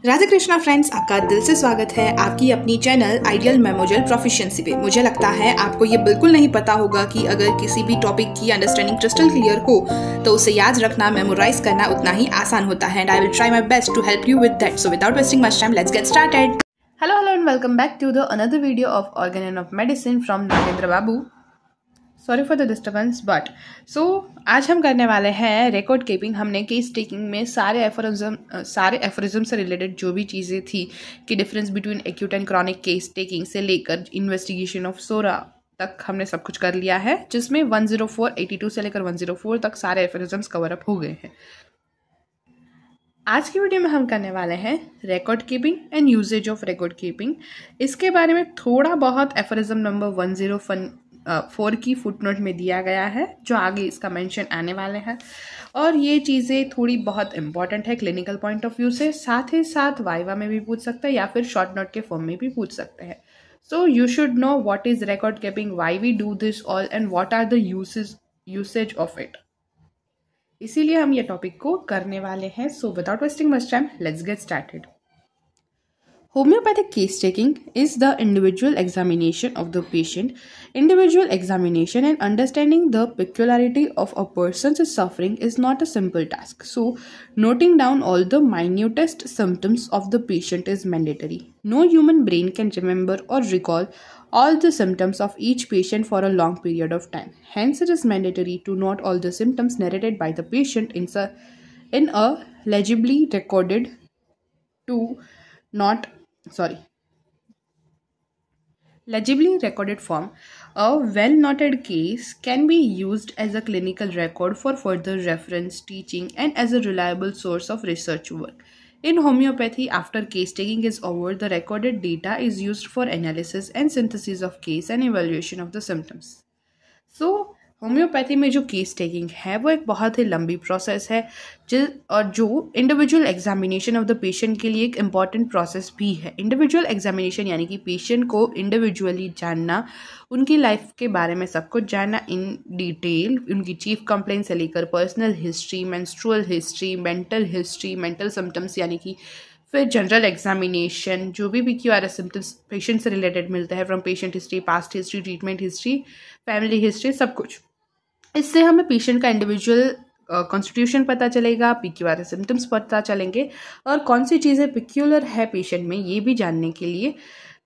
Radhe Krishna friends, आपका दिल से स्वागत है आपकी अपनी चैनल आइडियल मेमोरियल प्रोफिशिएंसी पे। मुझे लगता है आपको ये बिल्कुल नहीं पता होगा कि अगर किसी भी टॉपिक की अंडरस्टैंडिंग क्रिस्टल क्लियर हो तो उसे याद रखना, मेमोराइज करना उतना ही आसान होता है। And I will try my best to help you with that. So without wasting much time, let's get started. Hello and welcome back to the another video of Organ and of Medicine from Nagendra Babu. Sorry for the disturbance but आज हम करने वाले हैं record keeping. हमने case taking में सारे aphorism से related जो भी चीज़ें थी कि difference between acute and chronic case taking से लेकर इन्वेस्टिगेशन ऑफ सोरा तक हमने सब कुछ कर लिया है, जिसमें 10482 से लेकर 104 तक सारे एफोरिज्म्स कवर अप हो गए हैं। आज की वीडियो में हम करने वाले हैं record keeping and usages of record keeping. इसके बारे में थोड़ा बहुत एफोरिज्म नंबर 104 की फुटनोट में दिया गया है, जो आगे इसका मेंशन आने वाले हैं। और ये चीज़ें थोड़ी बहुत इंपॉर्टेंट है क्लिनिकल पॉइंट ऑफ व्यू से, साथ ही साथ वाइवा में भी पूछ सकते हैं या फिर शॉर्ट नोट के फॉर्म में भी पूछ सकते हैं। So you should know what is record keeping, why we do this all and what are the usage of it. इसीलिए हम ये टॉपिक को करने वाले हैं। So without wasting much time, let's get started. Homeopathic case taking is the individual examination of the patient. Individual examination and understanding the peculiarity of a person's suffering is not a simple task. So, noting down all the minutest symptoms of the patient is mandatory. No human brain can remember or recall all the symptoms of each patient for a long period of time. Hence, it is mandatory to note all the symptoms narrated by the patient in a legibly recorded legibly recorded form. A well-noted case can be used as a clinical record for further reference, teaching, and as a reliable source of research work. In homeopathy, after case taking is over, the recorded data is used for analysis and synthesis of case and evaluation of the symptoms. So, homeopathy में जो case taking है वो एक बहुत ही लंबी process है, और जो individual examination of the patient के लिए एक इम्पॉर्टेंट प्रोसेस भी है। इंडिविजुअल एग्जामिनेशन यानी कि पेशेंट को इंडिविजुअली जानना, उनकी लाइफ के बारे में सब कुछ जानना इन डिटेल, उनकी चीफ कंप्लेंट से लेकर personal history, menstrual history, mental symptoms, यानी कि फिर जनरल एग्जामिनेशन, जो भी PQRS सिम्टम्स पेशेंट से रिलेटेड मिलते हैं, from patient history, past history, treatment history, family history, सब कुछ। इससे हमें पेशेंट का इंडिविजुअल कॉन्स्टिट्यूशन पता चलेगा, PQRS सिम्टम्स पता चलेंगे, और कौन सी चीज़ें पिक्यूलर है पेशेंट में ये भी जानने के लिए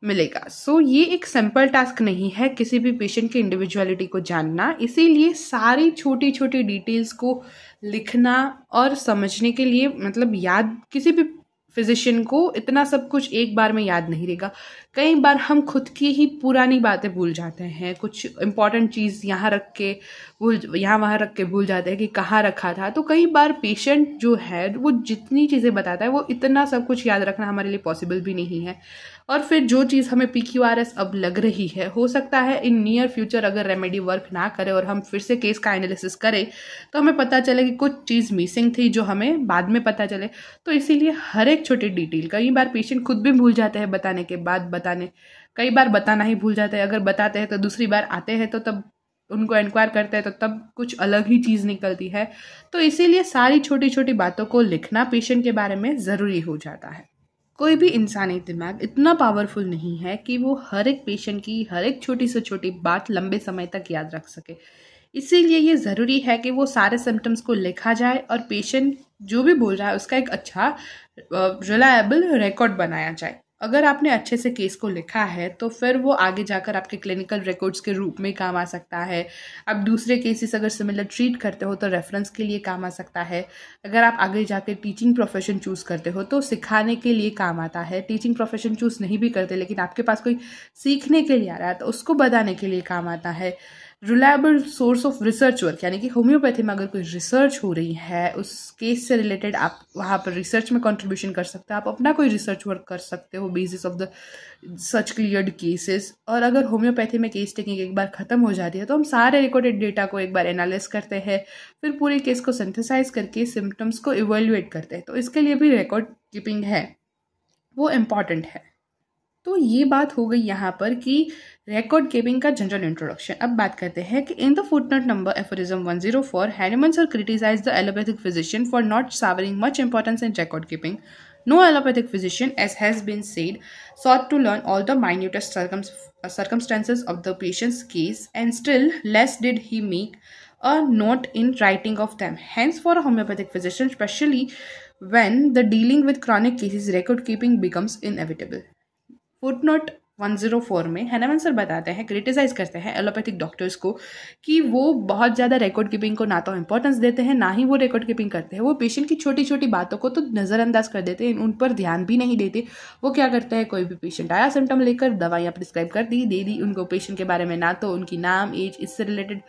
मिलेगा। सो ये एक सिंपल टास्क नहीं है किसी भी पेशेंट की इंडिविजुअलिटी को जानना, इसीलिए सारी छोटी छोटी डिटेल्स को लिखना और समझने के लिए, मतलब याद, किसी भी फिजिशियन को इतना सब कुछ एक बार में याद नहीं रहेगा। कई बार हम खुद की ही पुरानी बातें भूल जाते हैं, कुछ इंपॉर्टेंट चीज़ यहाँ वहाँ रख के भूल जाते हैं कि कहाँ रखा था। तो कई बार पेशेंट जो है वो जितनी चीज़ें बताता है वो इतना सब कुछ याद रखना हमारे लिए पॉसिबल भी नहीं है। और फिर जो चीज़ हमें PQRS अब लग रही है, हो सकता है इन नियर फ्यूचर अगर रेमेडी वर्क ना करे और हम फिर से केस का एनालिसिस करें तो हमें पता चले कि कुछ चीज़ मिसिंग थी जो हमें बाद में पता चले। तो इसीलिए हर एक छोटी डिटेल, कई बार पेशेंट खुद भी भूल जाते हैं बताने के बाद, कई बार बताना ही भूल जाते हैं। अगर बताते हैं तो दूसरी बार आते हैं तो तब उनको इंक्वायर करते हैं तो तब कुछ अलग ही चीज़ निकलती है। तो इसीलिए सारी छोटी छोटी बातों को लिखना पेशेंट के बारे में ज़रूरी हो जाता है। कोई भी इंसानी दिमाग इतना पावरफुल नहीं है कि वो हर एक पेशेंट की हर एक छोटी से छोटी बात लंबे समय तक याद रख सके। इसीलिए ये ज़रूरी है कि वो सारे सिम्टम्स को लिखा जाए और पेशेंट जो भी बोल रहा है उसका एक अच्छा रिलायबल रिकॉर्ड बनाया जाए। अगर आपने अच्छे से केस को लिखा है तो फिर वो आगे जाकर आपके क्लिनिकल रिकॉर्ड्स के रूप में काम आ सकता है। आप दूसरे केसेस अगर सिमिलर ट्रीट करते हो तो रेफरेंस के लिए काम आ सकता है। अगर आप आगे जाकर टीचिंग प्रोफेशन चूज़ करते हो तो सिखाने के लिए काम आता है। टीचिंग प्रोफेशन चूज़ नहीं भी करते लेकिन आपके पास कोई सीखने के लिए आ रहा है तो उसको बताने के लिए काम आता है। Reliable source of research work, यानी कि होम्योपैथी में अगर कोई रिसर्च हो रही है उस केस से रिलेटेड, आप वहाँ पर रिसर्च में कंट्रीब्यूशन कर सकते हो, आप अपना कोई रिसर्च वर्क कर सकते हो basis of the such cleared cases. और अगर होम्योपैथी में केस टेकिंग एक बार ख़त्म हो जाती है तो हम सारे रिकॉर्डेड डेटा को एक बार एनालाइज करते हैं, फिर पूरे केस को सिंथेसाइज करके सिम्टम्स को इवेल्युएट करते हैं। तो इसके लिए भी रिकॉर्ड कीपिंग है वो इम्पॉर्टेंट है। तो ये बात हो गई यहाँ पर कि रिकॉर्ड कीपिंग का जनरल इंट्रोडक्शन। अब बात करते हैं कि in the footnote number aphorism 104, Hahnemann sir criticize the allopathic physician for not showering much importance in record keeping. No allopathic physician, as has been said, sought to learn all the minutest circumstances of the patient's case, and still less did he make a note in writing of them. Hence, for a homeopathic physician, especially when the dealing with chronic cases, record keeping becomes inevitable. Footnote 104 में हैनामन sir बताते हैं, criticise करते हैं allopathic doctors को कि वो बहुत ज़्यादा रिकॉर्ड कीपिंग को ना तो इंपॉर्टेंस देते हैं, ना ही वो रिकॉर्ड कीपिंग करते हैं। वो पेशेंट की छोटी छोटी बातों को तो नज़रअंदाज कर देते हैं, उन पर ध्यान भी नहीं देते। वो क्या करते हैं, कोई भी पेशेंट आया सिम्टम लेकर दवाइयाँ प्रिस्क्राइब कर दी, दे दी उनको। पेशेंट के बारे में ना तो उनकी नाम, एज, इससे रिलेटेड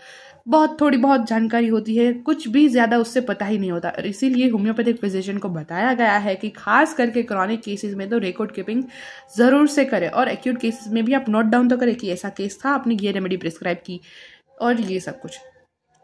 थोड़ी बहुत जानकारी होती है, कुछ भी ज़्यादा उससे पता ही नहीं होता। और इसीलिए होम्योपैथिक फिजिशियन को बताया गया है कि खास करके क्रॉनिक केसेस में तो रिकॉर्ड कीपिंग ज़रूर से करें, और एक्यूट केसेस में भी आप नोट डाउन तो करें कि ऐसा केस था, आपने ये रेमेडी प्रिस्क्राइब की और ये सब कुछ।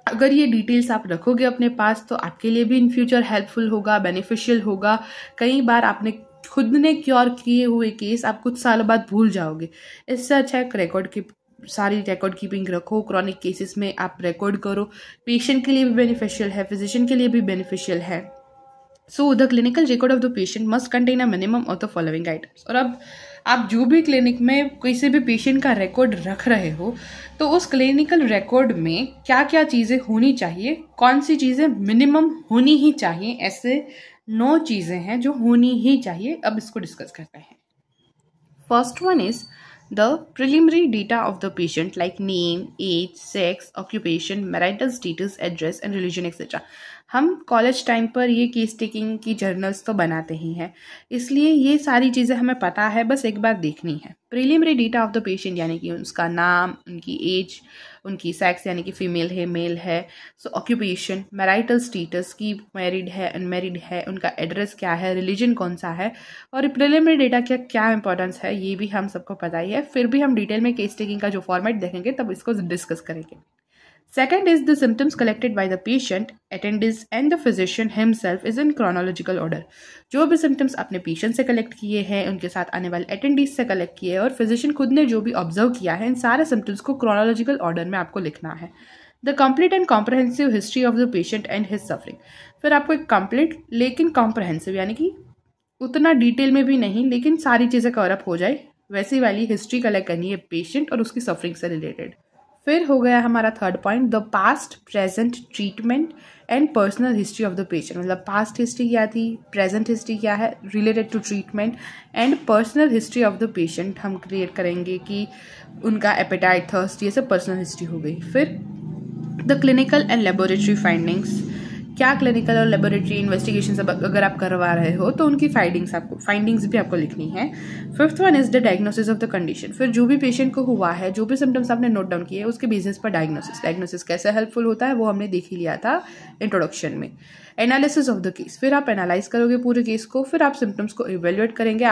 अगर ये डिटेल्स आप रखोगे अपने पास तो आपके लिए भी इन फ्यूचर हेल्पफुल होगा, बेनिफिशियल होगा। कई बार आपने खुद ने क्योर किए हुए केस आप कुछ सालों बाद भूल जाओगे। इससे अच्छा है सारी रिकॉर्ड कीपिंग रखो। क्रॉनिक केसेस में आप रिकॉर्ड करो, पेशेंट के लिए भी बेनिफिशियल है, फिजिशियन के लिए भी बेनिफिशियल है। So the clinical record of the patient must contain a minimum of the following items. और अब आप जो भी क्लिनिक में किसी भी पेशेंट का रिकॉर्ड रख रहे हो तो उस क्लिनिकल रिकॉर्ड में क्या क्या चीज़ें होनी चाहिए, कौन सी चीज़ें मिनिमम होनी ही चाहिए, ऐसे 9 चीज़ें हैं जो होनी ही चाहिए। अब इसको डिस्कस करते हैं। First one is the preliminary data of the patient like name, age, sex, occupation, marital status, address and religion etc. हम कॉलेज टाइम पर ये केस टेकिंग की जर्नल्स तो बनाते ही हैं, इसलिए ये सारी चीज़ें हमें पता है, बस एक बार देखनी है। Preliminary data of the patient यानी कि उसका नाम, उनकी एज, उनकी सेक्स यानी कि फीमेल है मेल है, सो ऑक्यूपेशन, मैरिटल स्टेटस की मैरिड है अनमैरिड है, उनका एड्रेस क्या है, रिलीजन कौन सा है, और प्रीलिमिनरी डेटा का क्या इंपॉर्टेंस है ये भी हम सबको पता ही है। फिर भी हम डिटेल में केस टेकिंग का जो फॉर्मेट देखेंगे तब इसको डिस्कस करेंगे। Second is the symptoms collected by the patient, attendees and the physician himself is in chronological order. जो भी symptoms आपने patient से collect किए हैं, उनके साथ आने वाले attendees से collect किए हैं, और physician खुद ने जो भी observe किया है, इन सारे symptoms को chronological order में आपको लिखना है। The complete and comprehensive history of the patient and his suffering. फिर आपको एक complete लेकिन comprehensive यानी कि उतना डिटेल में भी नहीं लेकिन सारी चीज़ें कवर अप हो जाए वैसी वाली हिस्ट्री कलेक्ट करनी है पेशेंट और उसकी सफरिंग से रिलेटेड। फिर हो गया हमारा third point, the past, present, treatment and personal history of the patient. मतलब पास्ट हिस्ट्री क्या थी, प्रेजेंट हिस्ट्री क्या है related to treatment, and personal history of the patient हम क्रिएट करेंगे कि उनका एपेटाइट, थर्स्ट, ये सब पर्सनल हिस्ट्री हो गई। फिर the clinical and laboratory findings, क्या क्लिनिकल और लेबोरेटरी इन्वेस्टिगेशन सब अगर आप करवा रहे हो तो उनकी फाइंडिंग्स भी आपको लिखनी है। Fifth one is the diagnosis of the condition. फिर जो भी पेशेंट को हुआ है, जो भी सिम्टम्स आपने नोट डाउन किए उसके बेसिस पर डायग्नोसिस कैसे हेल्पफुल होता है वो हमने देख ही लिया था इंट्रोडक्शन में। एनालिसिस ऑफ द केस, फिर आप एनालाइज करोगे पूरे केस को, फिर आप सिम्टम्स को इवेल्युएट करेंगे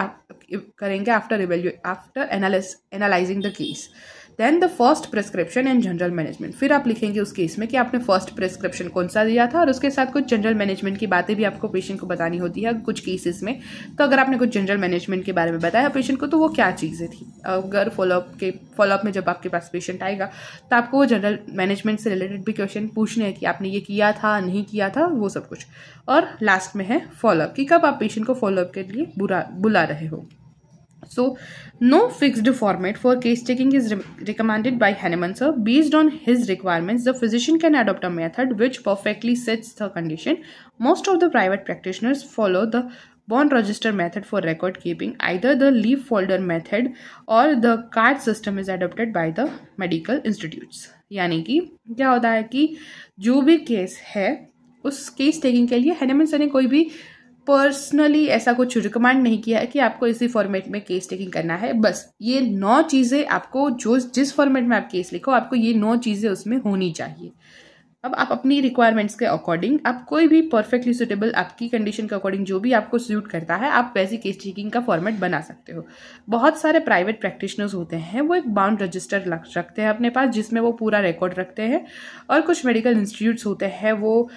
after analysing the case. Then the first prescription and general management, फिर आप लिखेंगे उस केस में कि आपने फर्स्ट प्रिस्क्रिप्शन कौन सा दिया था, और उसके साथ कुछ जनरल मैनेजमेंट की बातें भी आपको पेशेंट को बतानी होती है कुछ केसेस में। तो अगर आपने कुछ जनरल मैनेजमेंट के बारे में बताया पेशेंट को तो वो क्या चीज़ें थी, अगर फॉलोअप में जब आपके पास पेशेंट आएगा तो आपको वो जनरल मैनेजमेंट से रिलेटेड भी क्वेश्चन पूछने हैं कि आपने ये किया था, नहीं किया था, वो सब कुछ। और लास्ट में है फॉलोअप कि कब आप पेशेंट को फॉलोअप के लिए बुला रहे हो। So, no fixed format for case taking is recommended by Hahnemann sir. Based on his requirements, the physician can adopt a method which perfectly sets the condition. Most of the private practitioners follow the bond register method for record keeping. Either the leaf folder method or the card system is adopted by the medical institutes. यानी कि क्या होता है कि जो भी case है उस केस टेकिंग के लिए हैनेमन सर ने कोई भी पर्सनली ऐसा कुछ रिकमेंड नहीं किया है कि आपको इसी फॉर्मेट में केस टेकिंग करना है। बस ये 9 चीज़ें आपको जिस फॉर्मेट में आप केस लिखो आपको ये 9 चीज़ें उसमें होनी चाहिए। अब आप अपनी रिक्वायरमेंट्स के अकॉर्डिंग आप कोई भी परफेक्टली सुटेबल आपकी कंडीशन के अकॉर्डिंग जो भी आपको सूट करता है आप वैसी केस टेकिंग का फॉर्मेट बना सकते हो। बहुत सारे प्राइवेट प्रैक्टिशनर्स होते हैं वो एक बाउंड रजिस्टर रखते हैं अपने पास जिसमें वो पूरा रिकॉर्ड रखते हैं, और कुछ मेडिकल इंस्टीट्यूट्स होते हैं वो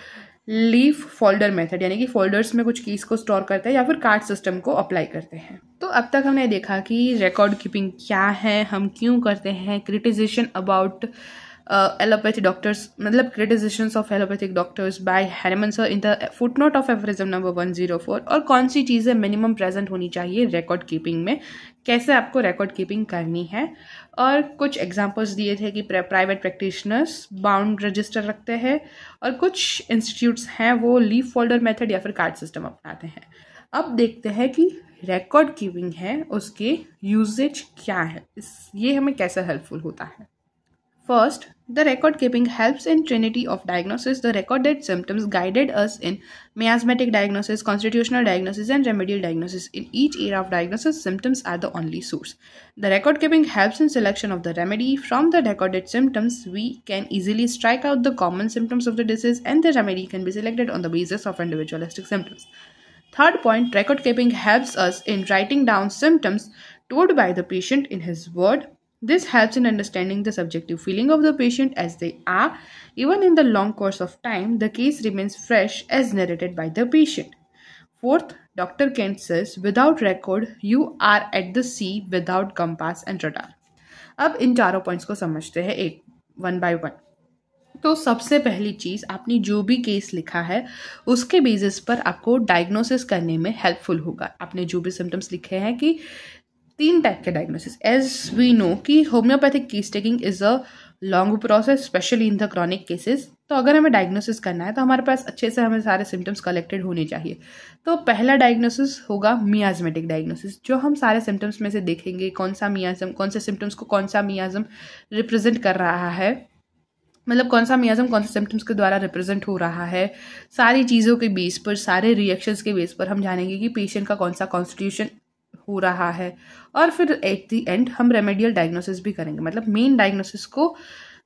लीफ फोल्डर मेथड यानी कि फोल्डर्स में कुछ कीज को स्टोर करते हैं या फिर कार्ड सिस्टम को अप्लाई करते हैं। तो अब तक हमने देखा कि रिकॉर्ड कीपिंग क्या है, हम क्यों करते हैं, क्रिटिसिजेशन अबाउट एलोपैथी डॉक्टर्स मतलब criticisms of allopathic doctors by Hahnemann sir in the footnote of aphorism number 104, और कौन सी चीज़ें मिनिमम प्रेजेंट होनी चाहिए रिकॉर्ड कीपिंग में, कैसे आपको रिकॉर्ड कीपिंग करनी है। और कुछ एग्जांपल्स दिए थे कि प्राइवेट प्रैक्टिशनर्स बाउंड रजिस्टर रखते हैं और कुछ इंस्टीट्यूट्स हैं वो लीफ फोल्डर मेथड या फिर कार्ड सिस्टम अपनाते हैं। अब देखते हैं कि रिकॉर्ड कीपिंग है उसके यूजेज क्या है, ये हमें कैसे हेल्पफुल होता है। First, the record keeping helps in trinity of diagnosis. The recorded symptoms guided us in miasmatic diagnosis, constitutional diagnosis, and remedial diagnosis. In each era of diagnosis, symptoms are the only source. The record keeping helps in selection of the remedy. From the recorded symptoms, we can easily strike out the common symptoms of the disease, and the remedy can be selected on the basis of individualistic symptoms. Third point, record keeping helps us in writing down symptoms told by the patient in his word. This helps in understanding the subjective feeling of the patient as they are. Even in the long course of time, the case remains fresh as narrated by the patient. Fourth, Dr. Kent says, without record, you are at the sea without compass and radar. अब इन चारों points को समझते हैं एक one by one. तो सबसे पहली चीज़, आपने जो भी केस लिखा है उसके बेसिस पर आपको डायग्नोसिस करने में हेल्पफुल होगा। आपने जो भी सिम्टम्स लिखे हैं कि 3 टाइप के डायग्नोसिस, एज वी नो कि homeopathic case taking is a long process specially in the chronic cases. तो अगर हमें डायग्नोसिस करना है तो हमारे पास अच्छे से हमें सारे सिम्टम्स कलेक्टेड होने चाहिए। तो पहला डायग्नोसिस होगा मियाज्मेटिक डायग्नोसिस, जो हम सारे सिम्टम्स में से देखेंगे कौन सा मियाज्म, कौन से सिम्टम्स को कौन सा मियाज्म रिप्रेजेंट कर रहा है, मतलब कौन सा मियाज्म कौन से सिम्टम्स के द्वारा रिप्रेजेंट हो रहा है। सारी चीज़ों के बेस पर, सारे रिएक्शंस के बेस पर हम जानेंगे कि पेशेंट का कौन सा कॉन्स्टिट्यूशन हो रहा है। और फिर एट द एंड हम रेमेडियल डायग्नोसिस भी करेंगे, मतलब मेन डायग्नोसिस को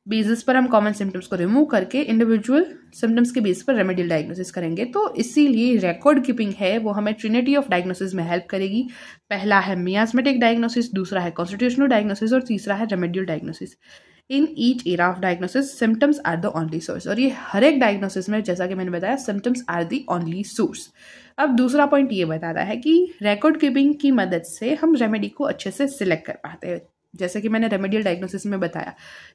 बेसिस पर हम कॉमन सिम्टम्स को रिमूव करके इंडिविजुअल सिम्टम्स के बेस पर रेमेडियल डायग्नोसिस करेंगे। तो इसीलिए रिकॉर्ड कीपिंग है वो हमें ट्रिनिटी ऑफ डायग्नोसिस में हेल्प करेगी। पहला है मियाज्मेटिक डायग्नोसिस, दूसरा है कॉन्स्टिट्यूशनल डायग्नोसिस और तीसरा है remedial diagnosis. In each era of diagnosis symptoms are the only source, और ये हर एक डायग्नोसिस में जैसा कि मैंने बताया symptoms are the only source. अब दूसरा पॉइंट ये बताता है कि रिकॉर्ड कीपिंग की मदद से हम रेमेडी को अच्छे से सिलेक्ट कर पाते हैं। जैसे कि मैंने रेमेडियल डायग्नोसिस में बताया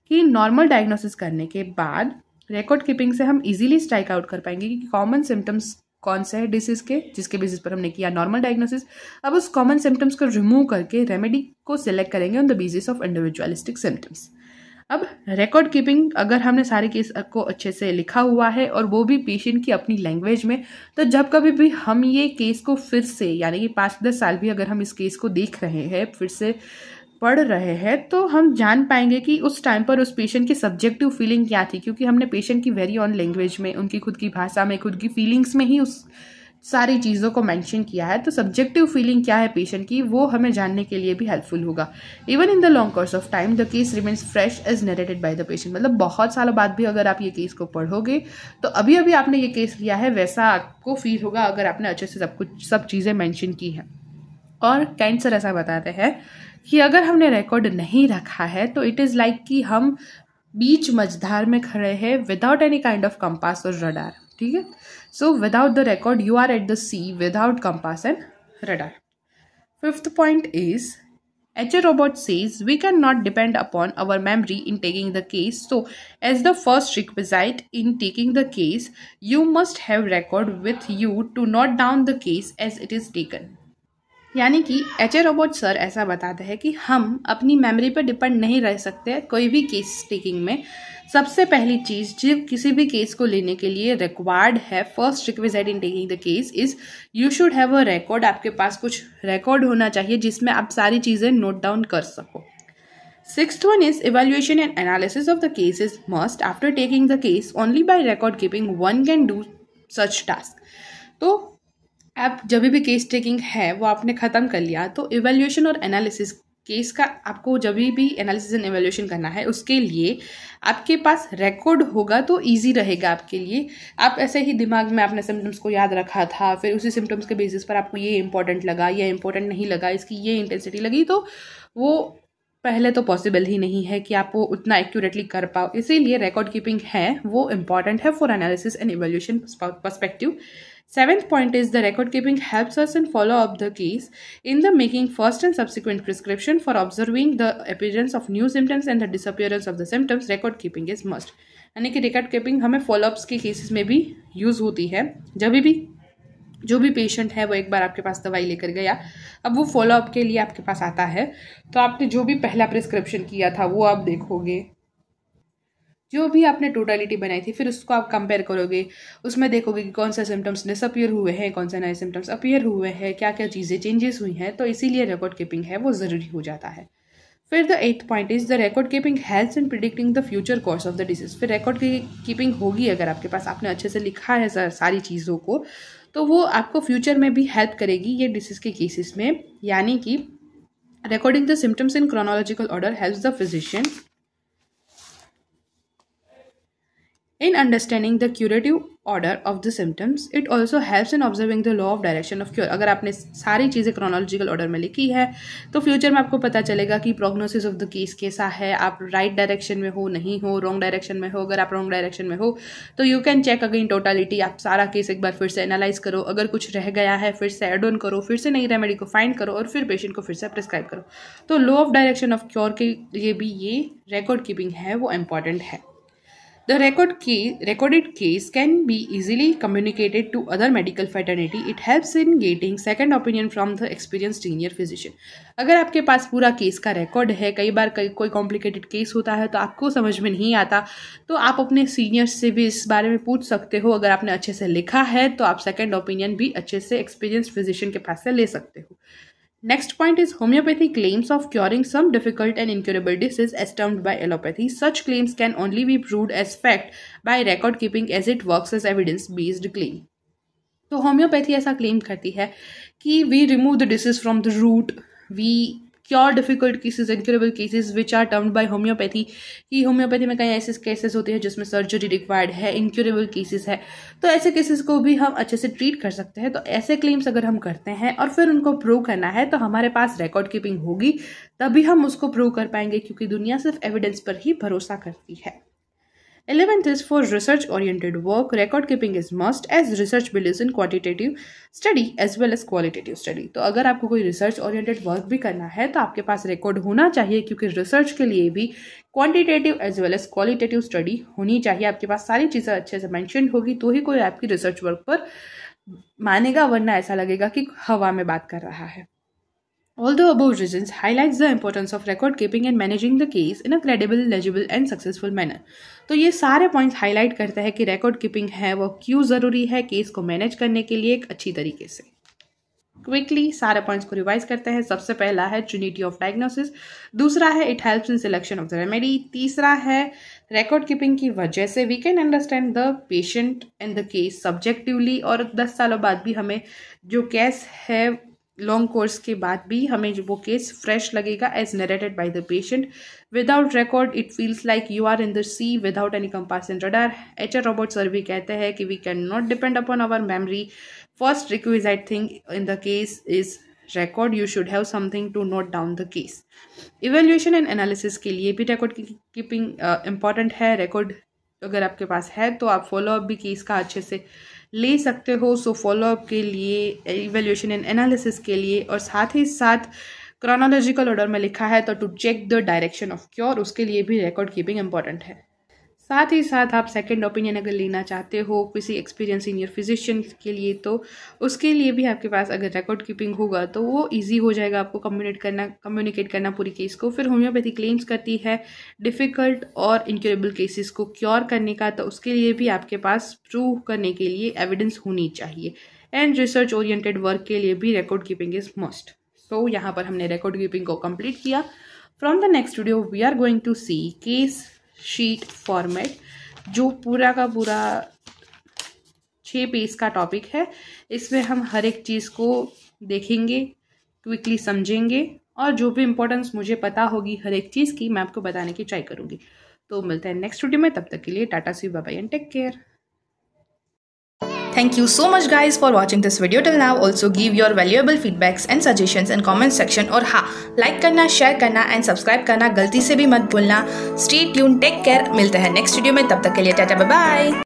कि नॉर्मल डायग्नोसिस करने के बाद रिकॉर्ड कीपिंग से हम इजीली स्ट्राइक आउट कर पाएंगे कि कॉमन सिम्टम्स कौन से है डिसीज के, जिसके बेसिस पर हमने किया नॉर्मल डायग्नोसिस। अब उस कॉमन सिम्टम्स को रिमूव करके रेमेडी को सिलेक्ट करेंगे on the basis of individualistic symptoms. अब रिकॉर्ड कीपिंग अगर हमने सारे केस को अच्छे से लिखा हुआ है और वो भी पेशेंट की अपनी लैंग्वेज में, तो जब कभी भी हम ये केस को फिर से, यानी कि 5-10 साल भी अगर हम इस केस को देख रहे हैं, फिर से पढ़ रहे हैं, तो हम जान पाएंगे कि उस टाइम पर उस पेशेंट की सब्जेक्टिव फीलिंग क्या थी, क्योंकि हमने पेशेंट की वेरी ऑन लैंग्वेज में, उनकी खुद की भाषा में, खुद की फीलिंग्स में ही उस सारी चीज़ों को मेंशन किया है। तो सब्जेक्टिव फीलिंग क्या है पेशेंट की, वो हमें जानने के लिए भी हेल्पफुल होगा। Even in the long course of time the case remains fresh as narrated by the patient, मतलब बहुत सालों बाद भी अगर आप ये केस को पढ़ोगे तो अभी अभी आपने ये केस लिया है वैसा आपको फील होगा अगर आपने अच्छे से सब चीज़ें मैंशन की है। और कैंट सर ऐसा बताते हैं कि अगर हमने रिकॉर्ड नहीं रखा है तो इट इज़ लाइक कि हम बीच मझधार में खड़े हैं without any kind of compass और रडार। ठीक है, so without the record you are at the sea without compass and radar. Fifth point is H.A. Robert says we cannot depend upon our memory in taking the case. So, as the first requisite in taking the case, you must have record with you to note down the case as it is taken. यानी कि H.A. Robert sir ऐसा बताते हैं कि हम अपनी memory पर depend नहीं रह सकते कोई भी केस टेकिंग में। सबसे पहली चीज़ जो किसी भी केस को लेने के लिए रिक्वायर्ड है, first requisite in taking the case is you should have a record. आपके पास कुछ रिकॉर्ड होना चाहिए जिसमें आप सारी चीज़ें नोट डाउन कर सको। Sixth one is evaluation and analysis of the case is must. After taking the case, only by record keeping one can do such task. तो आप जब भी केस टेकिंग है वो आपने ख़त्म कर लिया तो इवेल्यूएशन और एनालिसिस केस का आपको जब भी एनालिसिस एंड इवेल्यूएशन करना है उसके लिए आपके पास रिकॉर्ड होगा तो इजी रहेगा आपके लिए। आप ऐसे ही दिमाग में आपने सिम्टम्स को याद रखा था, फिर उसी सिम्टम्स के बेसिस पर आपको ये इंपॉर्टेंट लगा, ये इंपॉर्टेंट नहीं लगा, इसकी ये इंटेंसिटी लगी, तो वो पहले तो पॉसिबल ही नहीं है कि आप वो उतना एक्यूरेटली कर पाओ। इसीलिए रिकॉर्ड कीपिंग है वो इम्पॉर्टेंट है for analysis and evaluation perspective. Seventh point is the record keeping helps us in follow up the case in the making first and subsequent prescription for observing the appearance of new symptoms and the disappearance of the symptoms. Record keeping is must. यानी कि record keeping हमें follow ups के cases में भी use होती है। जब भी जो भी पेशेंट है वो एक बार आपके पास दवाई लेकर गया, अब वो फॉलो अप के लिए आपके पास आता है, तो आपने जो भी पहला प्रिस्क्रिप्शन किया था वो आप देखोगे, जो भी आपने टोटलिटी बनाई थी फिर उसको आप कंपेयर करोगे, उसमें देखोगे कि कौन सा सिम्टम्स डिसअपियर हुए हैं, कौन से नए सिम्टम्स अपीयर हुए हैं, क्या क्या चीज़ें चेंजेस हुई हैं। तो इसीलिए रिकॉर्ड कीपिंग है वो ज़रूरी हो जाता है। फिर the 8th point is the record keeping helps in predicting the future course of the disease. फिर रिकॉर्ड कीपिंग होगी अगर आपके पास, आपने अच्छे से लिखा है सारी चीज़ों को, तो वो आपको फ्यूचर में भी हेल्प करेगी ये डिसीज के केसेस में। यानी कि recording the symptoms in chronological order helps the physician in understanding the curative order of the symptoms. It also helps in observing the law of direction of cure. अगर आपने सारी चीज़ें क्रोनोलॉजिकल ऑर्डर में लिखी है तो फ्यूचर में आपको पता चलेगा कि प्रोग्नोसिस ऑफ द केस कैसा है, आप राइट डायरेक्शन में हो, नहीं हो, रॉन्ग डायरेक्शन में हो। अगर आप रॉन्ग डायरेक्शन में हो तो you can check again totality, आप सारा केस एक बार फिर से एनालाइज करो, अगर कुछ रह गया है फिर से एड ऑन करो, फिर से नई रेमेडी को फाइंड करो और फिर पेशेंट को फिर से प्रिस्क्राइब करो। तो law of direction of cure के लिए भी ये रिकॉर्ड कीपिंग है वो इम्पॉर्टेंट है। The recorded case can be easily communicated to other medical fraternity. It helps in getting second opinion from the experienced senior physician. अगर आपके पास पूरा केस का रिकॉर्ड है, कई बार कोई कॉम्प्लिकेटेड केस होता है तो आपको समझ में नहीं आता, तो आप अपने सीनियर्स से भी इस बारे में पूछ सकते हो। अगर आपने अच्छे से लिखा है तो आप सेकेंड ओपिनियन भी अच्छे से एक्सपीरियंस्ड फिजिशियन के पास से ले सकते हो। Next point is homeopathy claims of curing some difficult and incurable disease as termed by allopathy. Such claims can only be proved as fact by record keeping as it works as evidence based claim. तो homeopathy ऐसा claim करती है कि we remove the disease from the root, we cure difficult cases, incurable cases which are termed by homeopathy. कि homeopathy में कई ऐसे cases होते हैं जिसमें सर्जरी रिक्वायर्ड है, incurable केसेस है, तो ऐसे केसेस को भी हम अच्छे से ट्रीट कर सकते हैं। तो ऐसे क्लेम्स अगर हम करते हैं और फिर उनको प्रूव करना है तो हमारे पास रिकॉर्ड कीपिंग होगी, तभी हम उसको प्रूव कर पाएंगे, क्योंकि दुनिया सिर्फ एविडेंस पर ही भरोसा करती है। 11th is for research oriented work. Record keeping is must as research believes in quantitative study as well as qualitative study. तो अगर आपको कोई रिसर्च ओरिएंटेड वर्क भी करना है तो आपके पास रिकॉर्ड होना चाहिए, क्योंकि रिसर्च के लिए भी quantitative as well as qualitative study होनी चाहिए। आपके पास सारी चीज़ें अच्छे से मेंशन होगी तो ही कोई आपकी रिसर्च वर्क पर मानेगा, वरना ऐसा लगेगा कि हवा में बात कर रहा है। All the above reasons highlights the importance of record keeping and managing the case in a credible, legible and successful manner. तो ये सारे पॉइंट्स हाईलाइट करते हैं कि रिकॉर्ड कीपिंग है वो क्यों ज़रूरी है केस को मैनेज करने के लिए एक अच्छी तरीके से। क्विकली सारे पॉइंट्स को रिवाइज करते हैं। सबसे पहला है ट्रिनिटी ऑफ डायग्नोसिस, दूसरा है it helps in selection of the remedy, तीसरा है रिकॉर्ड कीपिंग की वजह से we can understand the patient and the case subjectively, और 10 सालों बाद भी हमें जो केस है लॉन्ग कोर्स के बाद भी हमें वो केस फ्रेश लगेगा as narrated by the patient. Without record it feels like you are in the sea without any compass in radar. HR Robert sir भी कहते हैं कि we can not depend upon our memory, first requisite thing in the case is record. You should have something to note down the case. Evaluation and analysis के लिए भी record keeping important है। record अगर आपके पास है तो आप follow up भी केस का अच्छे से ले सकते हो। सो फॉलो अप के लिए, इवेल्यूशन एंड एनालिसिस के लिए, और साथ ही साथ क्रोनोलॉजिकल ऑर्डर में लिखा है तो to check the direction of cure, उसके लिए भी रिकॉर्ड कीपिंग इंपॉर्टेंट है। साथ ही साथ आप सेकंड ओपिनियन अगर लेना चाहते हो किसी एक्सपीरियंस सीनियर फिजिशियन के लिए, तो उसके लिए भी आपके पास अगर रिकॉर्ड कीपिंग होगा तो वो इजी हो जाएगा आपको कम्युनिकेट करना पूरी केस को। फिर होम्योपैथी क्लेम्स करती है डिफ़िकल्ट और इनक्योरेबल केसेस को क्योर करने का, तो उसके लिए भी आपके पास प्रूव करने के लिए एविडेंस होनी चाहिए। एंड रिसर्च ओरिएंटेड वर्क के लिए भी record keeping is must. So यहाँ पर हमने रिकॉर्ड कीपिंग को कंप्लीट किया। From the next video we are going to see case sheet format, जो पूरा का पूरा 6 पेज का टॉपिक है। इसमें हम हर एक चीज़ को देखेंगे, क्विकली समझेंगे, और जो भी इम्पोर्टेंस मुझे पता होगी हर एक चीज़ की मैं आपको बताने की ट्राई करूँगी। तो मिलते हैं नेक्स्ट वीडियो में, तब तक के लिए tata see bye bye and take care. Thank you so much guys for watching this video till now. Also give your valuable feedbacks and suggestions in comment section, और हाँ, like करना, share करना and subscribe करना गलती से भी मत भूलना। Stay tuned, take care, मिलते हैं नेक्स्ट वीडियो में, तब तक के लिए टाटा बाय बाय।